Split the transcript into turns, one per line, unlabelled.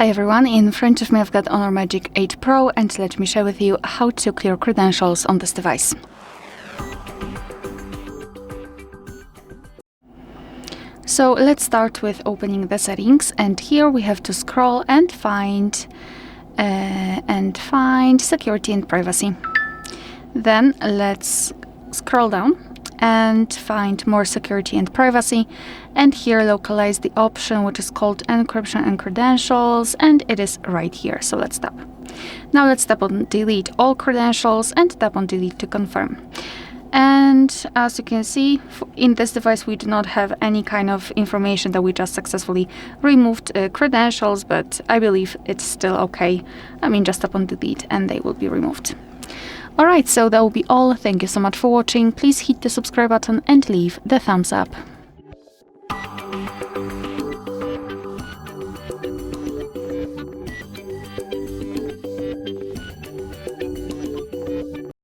Hi everyone, in front of me I've got HONOR Magic8 Pro, and let me share with you how to clear credentials on this device. So let's start with opening the settings, and here we have to scroll and find security and privacy. Then let's scroll down and find more security and privacy, and here localize the option which is called encryption and credentials, and it is right here. So let's tap. Now let's tap on delete all credentials and tap on delete to confirm. And as you can see, in this device we do not have any kind of information that we just successfully removed credentials, but I believe it's still okay. I mean, just tap on delete and they will be removed. Alright, so that will be all. Thank you so much for watching. Please hit the subscribe button and leave the thumbs up.